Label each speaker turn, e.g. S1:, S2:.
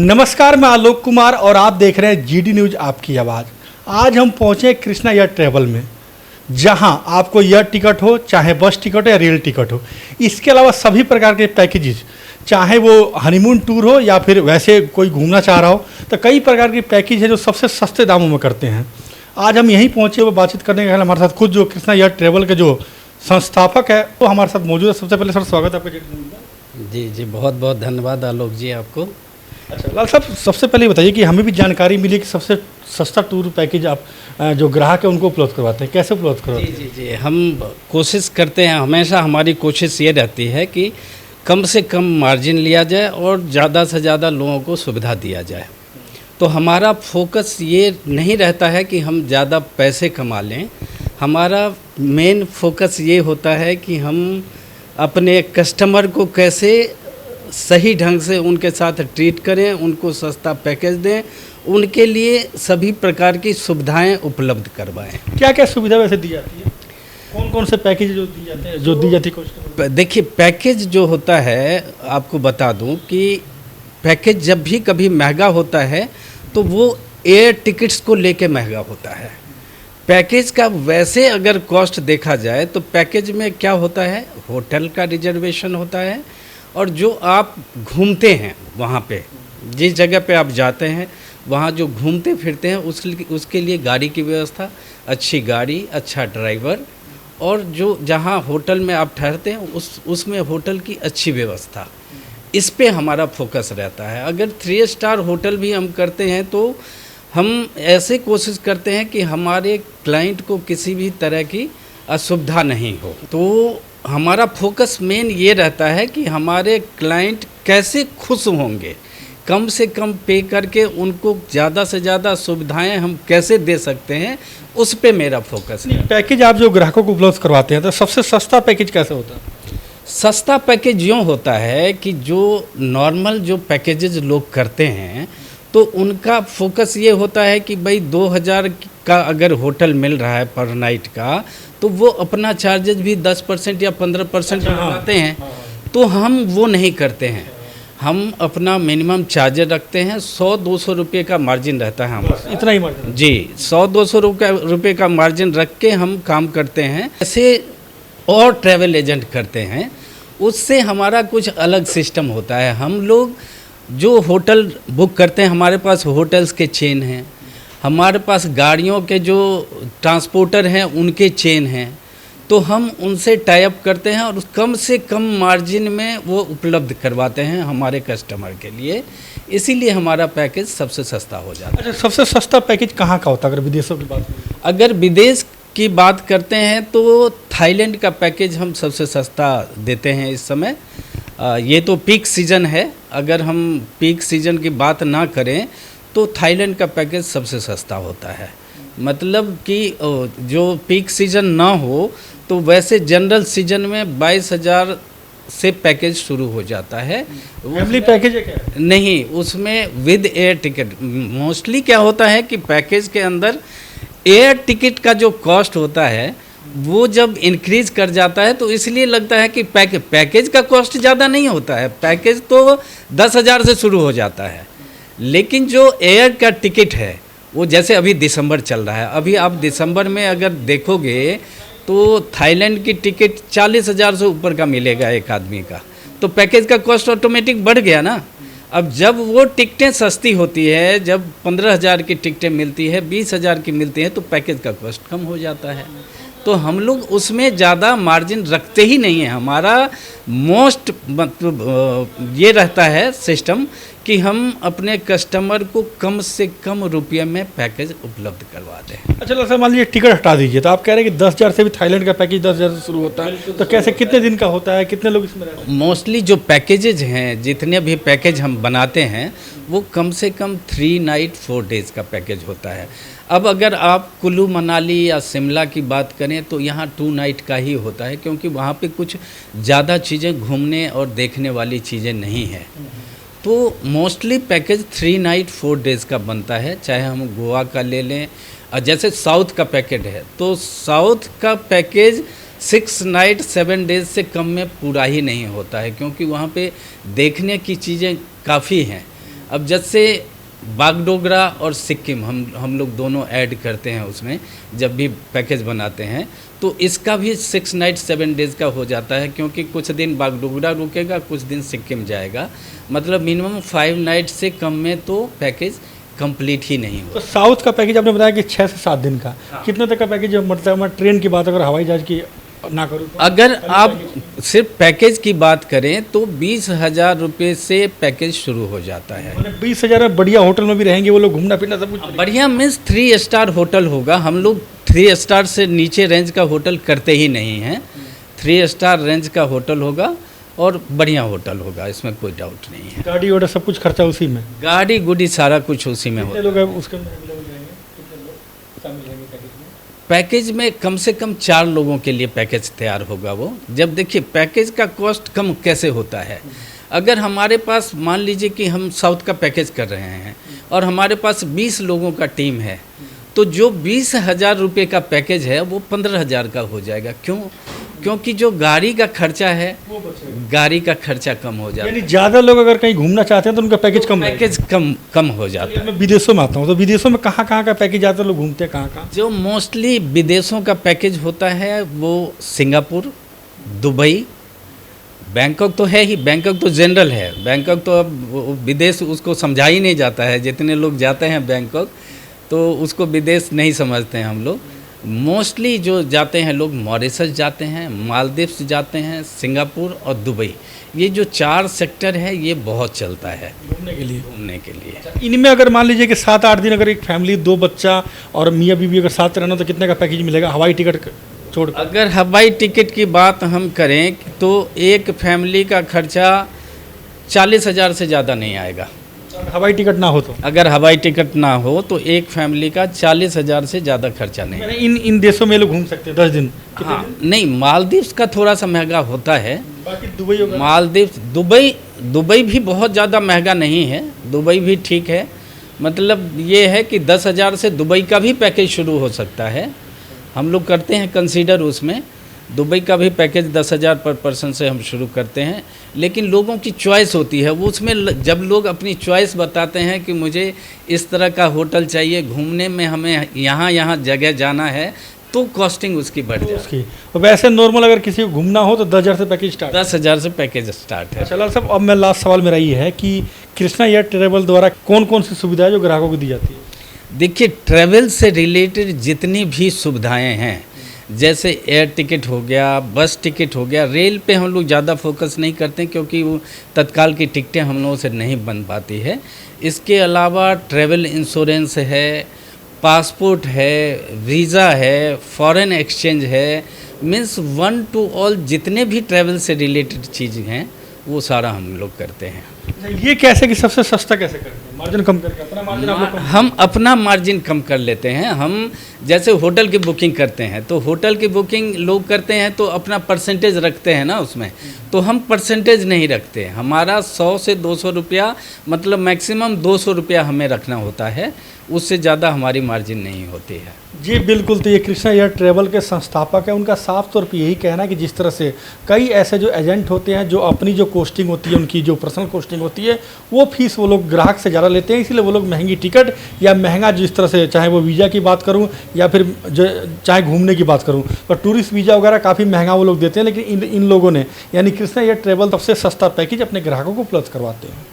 S1: नमस्कार, मैं आलोक कुमार और आप देख रहे हैं जीडी न्यूज़ आपकी आवाज़। आज हम पहुंचे कृष्णा एयर ट्रैवल में, जहां आपको एयर टिकट हो, चाहे बस टिकट हो या रेल टिकट हो, इसके अलावा सभी प्रकार के पैकेजेस, चाहे वो हनीमून टूर हो या फिर वैसे कोई घूमना चाह रहा हो, तो कई प्रकार के पैकेज है जो सबसे सस्ते दामों में करते हैं। आज हम यहीं पहुँचे वो बातचीत करने के लिए हमारे साथ खुद जो कृष्णा एयर ट्रैवल के जो संस्थापक है वो हमारे साथ मौजूद है। सबसे पहले सर स्वागत है आपका जीडी न्यूज़ में।
S2: जी जी, बहुत बहुत धन्यवाद आलोक जी आपको।
S1: अच्छा लाल साहब, सबसे पहले बताइए कि हमें भी जानकारी मिली कि सबसे सस्ता टूर पैकेज आप जो ग्राहक है उनको उपलब्ध करवाते हैं, कैसे उपलब्ध करवाते हैं?
S2: जी जी जी, हम कोशिश करते हैं, हमेशा हमारी कोशिश ये रहती है कि कम से कम मार्जिन लिया जाए और ज़्यादा से ज़्यादा लोगों को सुविधा दिया जाए। तो हमारा फोकस ये नहीं रहता है कि हम ज़्यादा पैसे कमा लें, हमारा मेन फोकस ये होता है कि हम अपने कस्टमर को कैसे सही ढंग से उनके साथ ट्रीट करें, उनको सस्ता पैकेज दें, उनके लिए सभी प्रकार की सुविधाएं उपलब्ध करवाएं।
S1: क्या क्या सुविधा वैसे दी जाती है? कौन कौन से पैकेज जो दी जाते हैं, जो दी जाती है?
S2: देखिए, पैकेज जो होता है, आपको बता दूं कि पैकेज जब भी कभी महंगा होता है तो वो एयर टिकट्स को लेके महंगा होता है। पैकेज का वैसे अगर कॉस्ट देखा जाए तो पैकेज में क्या होता है, होटल का रिजर्वेशन होता है और जो आप घूमते हैं वहाँ पे, जिस जगह पे आप जाते हैं वहाँ जो घूमते फिरते हैं उसके लिए गाड़ी की व्यवस्था, अच्छी गाड़ी, अच्छा ड्राइवर, और जो जहाँ होटल में आप ठहरते हैं उसमें होटल की अच्छी व्यवस्था, इस पे हमारा फोकस रहता है। अगर 3 स्टार होटल भी हम करते हैं तो हम ऐसे कोशिश करते हैं कि हमारे क्लाइंट को किसी भी तरह की असुविधा नहीं हो। तो हमारा फोकस मेन ये रहता है कि हमारे क्लाइंट कैसे खुश होंगे, कम से कम पे करके उनको ज़्यादा से ज़्यादा सुविधाएं हम कैसे दे सकते हैं, उस पे मेरा फोकस है।
S1: पैकेज आप जो ग्राहकों को उपलब्ध करवाते हैं तो सबसे सस्ता पैकेज कैसे होता है?
S2: सस्ता पैकेज यूँ होता है कि जो नॉर्मल जो पैकेजेज लोग करते हैं तो उनका फोकस ये होता है कि भाई 2000 का अगर होटल मिल रहा है पर नाइट का, तो वो अपना चार्जेज भी 10% या 15% लगाते हैं। तो हम वो नहीं करते हैं, हम अपना मिनिमम चार्जेज रखते हैं। 100-200 रुपये का मार्जिन रहता है हमारा,
S1: इतना ही मार्जिन?
S2: जी, 100-200 रुपये का मार्जिन रख के हम काम करते हैं। ऐसे और ट्रैवल एजेंट करते हैं, उससे हमारा कुछ अलग सिस्टम होता है। हम लोग जो होटल बुक करते हैं, हमारे पास होटल्स के चेन हैं, हमारे पास गाड़ियों के जो ट्रांसपोर्टर हैं उनके चेन हैं, तो हम उनसे टाई अप करते हैं और कम से कम मार्जिन में वो उपलब्ध करवाते हैं हमारे कस्टमर के लिए। इसीलिए हमारा पैकेज सबसे सस्ता हो जाता है।
S1: अच्छा, सबसे सस्ता पैकेज कहाँ का होता है अगर विदेशों की बात करें?
S2: अगर विदेश की बात करते हैं तो थाईलैंड का पैकेज हम सबसे सस्ता देते हैं इस समय। ये तो पीक सीज़न है, अगर हम पीक सीज़न की बात ना करें तो थाईलैंड का पैकेज सबसे सस्ता होता है। मतलब कि जो पीक सीज़न ना हो तो वैसे जनरल सीज़न में 22,000 से पैकेज शुरू हो जाता है।
S1: फैमिली पैकेज है क्या?
S2: नहीं, उसमें विद एयर टिकट। मोस्टली क्या होता है कि पैकेज के अंदर एयर टिकट का जो कॉस्ट होता है वो जब इंक्रीज़ कर जाता है तो इसलिए लगता है कि पैकेज का कॉस्ट ज़्यादा नहीं होता है। पैकेज तो 10,000 से शुरू हो जाता है, लेकिन जो एयर का टिकट है वो जैसे अभी दिसंबर चल रहा है, अभी आप दिसंबर में अगर देखोगे तो थाईलैंड की टिकट 40,000 से ऊपर का मिलेगा एक आदमी का, तो पैकेज का कॉस्ट ऑटोमेटिक बढ़ गया ना। अब जब वो टिकटें सस्ती होती है, जब 15,000 की टिकटें मिलती है, 20,000 की मिलती है, तो पैकेज का कॉस्ट कम हो जाता है। तो हम लोग उसमें ज़्यादा मार्जिन रखते ही नहीं है। हमारा मोस्ट मतलब ये रहता है सिस्टम कि हम अपने कस्टमर को कम से कम रुपये में पैकेज उपलब्ध करवा दें।
S1: अच्छा लाल साहब, मान लीजिए टिकट हटा दीजिए तो आप कह रहे हैं कि 10,000 से भी थाईलैंड का पैकेज 10,000 से शुरू होता है, तो कैसे, कितने दिन का होता है, कितने लोग इसमें रहते हैं?
S2: मोस्टली जो पैकेजेज हैं, जितने भी पैकेज हम बनाते हैं वो कम से कम 3 नाइट 4 डेज़ का पैकेज होता है। अब अगर आप कुल्लू मनाली या शिमला की बात करें तो यहाँ 2 नाइट का ही होता है, क्योंकि वहाँ पे कुछ ज़्यादा चीज़ें घूमने और देखने वाली चीज़ें नहीं हैं। तो मोस्टली पैकेज 3 नाइट 4 डेज़ का बनता है। चाहे हम गोवा का ले लें, जैसे साउथ का पैकेज है तो साउथ का पैकेज 6 नाइट 7 डेज़ से कम में पूरा ही नहीं होता है, क्योंकि वहाँ पे देखने की चीज़ें काफ़ी हैं। अब जैसे बागडोगरा और सिक्किम हम लोग दोनों ऐड करते हैं उसमें, जब भी पैकेज बनाते हैं तो इसका भी 6 नाइट 7 डेज़ का हो जाता है, क्योंकि कुछ दिन बागडोगरा रुकेगा, कुछ दिन सिक्किम जाएगा। मतलब मिनिमम 5 नाइट से कम में तो पैकेज कंप्लीट ही नहीं
S1: तो
S2: हो।
S1: साउथ का पैकेज आपने बताया कि 6 से 7 दिन का, कितने तक का पैकेज मतलब मैं ट्रेन की बात अगर हवाई जहाज की ना करूँ तो?
S2: अगर आप सिर्फ पैकेज की बात करें तो 20,000 रुपये से पैकेज शुरू हो जाता है।
S1: 20,000 में बढ़िया होटल में भी रहेंगे वो लोग, घूमना फिरना सब कुछ।
S2: बढ़िया मीन्स 3 स्टार होटल होगा। हम लोग 3 स्टार से नीचे रेंज का होटल करते ही नहीं हैं। 3 स्टार रेंज का होटल होगा और बढ़िया होटल होगा, इसमें कोई डाउट नहीं है।
S1: गाड़ी ऑर्डर सब कुछ खर्चा उसी में,
S2: गाड़ी गुड़ी सारा कुछ उसी में होगा।
S1: कितने लोग हैं उसके अंदर अवेलेबल रहेंगे, कितने लोग शामिल रहेंगे पैकेज में?
S2: पैकेज में कम से कम 4 लोगों के लिए पैकेज तैयार होगा वो। जब देखिए पैकेज का कॉस्ट कम कैसे होता है, अगर हमारे पास मान लीजिए कि हम साउथ का पैकेज कर रहे हैं और हमारे पास 20 लोगों का टीम है, तो जो 20,000 रुपये का पैकेज है वो 15,000 का हो जाएगा। क्यों? क्योंकि जो गाड़ी का खर्चा है, गाड़ी का खर्चा कम हो जाता है।
S1: यानी ज़्यादा लोग अगर कहीं घूमना चाहते हैं तो उनका पैकेज कम रहेगा।
S2: पैकेज कम हो जाता है।
S1: मैं विदेशों में आता हूँ तो विदेशों में कहाँ कहाँ का पैकेज जाते हैं लोग, घूमते हैं कहाँ कहाँ?
S2: जो मोस्टली विदेशों का पैकेज होता है वो सिंगापुर, दुबई, बैंकॉक तो है ही, बैंकॉक तो जनरल है। बैंकॉक तो अब विदेश उसको समझा ही नहीं जाता है। जितने लोग जाते हैं बैंकॉक तो उसको विदेश नहीं समझते हैं हम लोग। मोस्टली जो जाते हैं लोग मॉरिशस जाते हैं, मालदीव्स जाते हैं, सिंगापुर और दुबई। ये जो 4 सेक्टर है ये बहुत चलता है
S1: घूमने के लिए।
S2: घूमने के लिए।
S1: इनमें अगर मान लीजिए कि 7-8 दिन अगर एक फैमिली 2 बच्चा और मियाँ बीवी अगर साथ रहना तो कितने का पैकेज मिलेगा हवाई टिकट छोड़?
S2: अगर हवाई टिकट की बात हम करें तो एक फैमिली का खर्चा 40,000 से ज़्यादा नहीं आएगा।
S1: हवाई टिकट ना हो तो?
S2: अगर हवाई टिकट ना हो तो एक फैमिली का 40,000 से ज़्यादा खर्चा नहीं।
S1: मैंने इन देशों में लोग घूम सकते हैं 10 दिन?
S2: हाँ, नहीं, मालदीव्स का थोड़ा सा महंगा होता है।
S1: बाकी दुबई होगा?
S2: मालदीव्स, दुबई भी बहुत ज़्यादा महंगा नहीं है, दुबई भी ठीक है। मतलब ये है कि 10,000 से दुबई का भी पैकेज शुरू हो सकता है। हम लोग करते हैं कंसीडर उसमें। दुबई का भी पैकेज 10,000 पर पर्सन से हम शुरू करते हैं। लेकिन लोगों की चॉइस होती है वो, उसमें जब लोग अपनी चॉइस बताते हैं कि मुझे इस तरह का होटल चाहिए, घूमने में हमें यहाँ जगह जाना है, तो कॉस्टिंग उसकी बढ़ जाती है।
S1: उसकी और वैसे नॉर्मल अगर किसी को घूमना हो तो 10,000 से पैकेज स्टार्ट?
S2: 10,000 से पैकेज स्टार्ट है।
S1: चलो साहब, अब मैं लास्ट सवाल मेरा ये है कि कृष्णा एयर ट्रेवल द्वारा कौन कौन सी सुविधाएं जो ग्राहकों को दी जाती है?
S2: देखिए, ट्रैवल से रिलेटेड जितनी भी सुविधाएं हैं, जैसे एयर टिकट हो गया, बस टिकट हो गया, रेल पे हम लोग ज़्यादा फोकस नहीं करते क्योंकि वो तत्काल की टिकटें हम लोगों से नहीं बन पाती है। इसके अलावा ट्रैवल इंश्योरेंस है, पासपोर्ट है, वीज़ा है, फॉरेन एक्सचेंज है, मीन्स 1 to all जितने भी ट्रैवल से रिलेटेड चीज़ हैं वो सारा हम लोग करते हैं।
S1: ये कैसे कि सबसे सस्ता कैसे करते हैं? मार्जिन कम करके अपना मार्जिन आप लोग कम?
S2: हम अपना मार्जिन कम कर लेते हैं। हम जैसे होटल की बुकिंग करते हैं तो होटल की बुकिंग लोग करते हैं तो अपना परसेंटेज रखते हैं ना उसमें, तो हम परसेंटेज नहीं रखते। हमारा 100 से 200 रुपया, मतलब मैक्सिमम 200 रुपया हमें रखना होता है, उससे ज़्यादा हमारी मार्जिन नहीं होती है।
S1: जी बिल्कुल, तो ये कृष्णा एयर ट्रेवल के संस्थापक है, उनका साफ तौर पे यही कहना है कि जिस तरह से कई ऐसे जो एजेंट होते हैं जो अपनी जो कॉस्टिंग होती है, उनकी जो पर्सनल कॉस्टिंग होती है, वो फीस वो लोग ग्राहक से ज़्यादा लेते हैं, इसलिए वो लोग महंगी टिकट या महंगा, जिस तरह से चाहे वो वीज़ा की बात करूँ या फिर जो चाहे घूमने की बात करूँ, तो टूरिस्ट वीज़ा वगैरह काफ़ी महंगा वो लोग देते हैं। लेकिन इन लोगों ने यानी कृष्णा एयर ट्रेवल सबसे सस्ता पैकेज अपने ग्राहकों को उपलब्ध करवाते हैं।